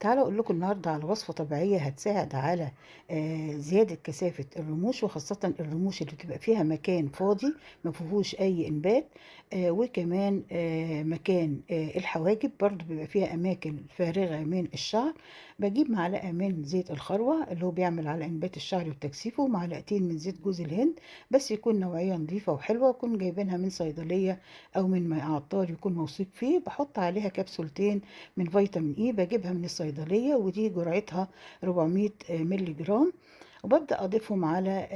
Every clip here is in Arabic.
تعالوا أقول لكم النهاردة على وصفة طبيعية هتساعد على زيادة كثافة الرموش، وخاصة الرموش اللي بتبقى فيها مكان فاضي ما فيهوش أي إنبات. وكمان مكان الحواجب برضو بيبقى فيها أماكن فارغة من الشعر. بجيب معلقة من زيت الخروة اللي هو بيعمل على إنبات الشعر وتكثيفه، ومعلقتين من زيت جوز الهند، بس يكون نوعية نظيفة وحلوة، وكون جايبينها من صيدلية أو من عطار يكون موثوق فيه. بحط عليها كبسولتين من فيتامين اي، بجيبها من الصيدلية، ودي جرعتها 400 مللي جرام. وببدأ أضيفهم على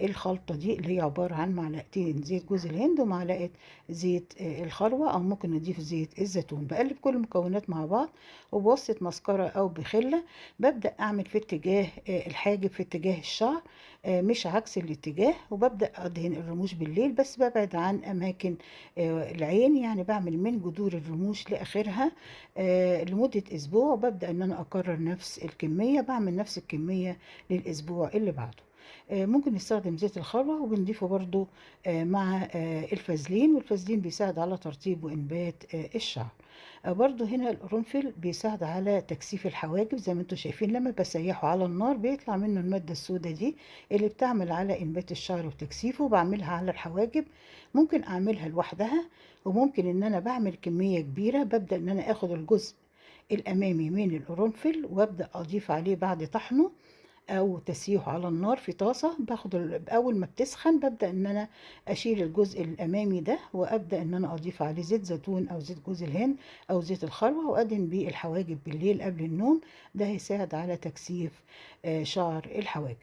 الخلطة دي اللي هي عبارة عن معلقتين زيت جوز الهند ومعلقة زيت الخروة، أو ممكن نضيف زيت الزيتون. بقلب كل المكونات مع بعض، وبواسطة مسكرة أو بخلة ببدأ أعمل في اتجاه الحاجب، في اتجاه الشعر، مش عكس الاتجاه. وببدأ أدهن الرموش بالليل، بس ببعد عن أماكن العين، يعني بعمل من جذور الرموش لآخرها لمدة أسبوع. وببدأ إن أنا أكرر نفس الكمية، بعمل نفس الكمية للأسبوع اللي بعده. ممكن نستخدم زيت الخروة، وبنضيفه برضو مع الفازلين، والفازلين بيساعد على ترطيب وإنبات الشعر. برضو هنا القرنفل بيساعد على تكثيف الحواجب، زي ما انتم شايفين لما بسيحه على النار بيطلع منه المادة السوداء دي اللي بتعمل على إنبات الشعر وتكثيفه. بعملها على الحواجب، ممكن أعملها لوحدها، وممكن ان انا بعمل كمية كبيرة. ببدأ ان انا اخد الجزء الامامي من القرنفل، وابدأ اضيف عليه بعد طحنه او تسييحه على النار في طاسة. باخد اول ما بتسخن ببدأ ان انا اشيل الجزء الامامي ده، وابدأ ان انا اضيف عليه زيت زيتون او زيت جوز الهند او زيت الخروة، وادهن بيه الحواجب بالليل قبل النوم. ده هيساعد على تكثيف شعر الحواجب.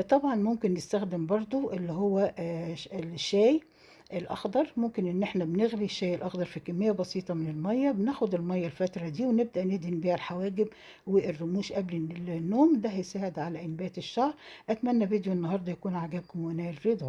طبعا ممكن نستخدم برضو اللي هو الشاي الاخضر. ممكن ان احنا بنغلي الشاي الاخضر في كميه بسيطه من الميه، بناخد الميه الفتره دي ونبدا ندهن بيها الحواجب والرموش قبل النوم. ده هيساعد على انبات الشعر. اتمنى فيديو النهارده يكون عجبكم ونال رضا.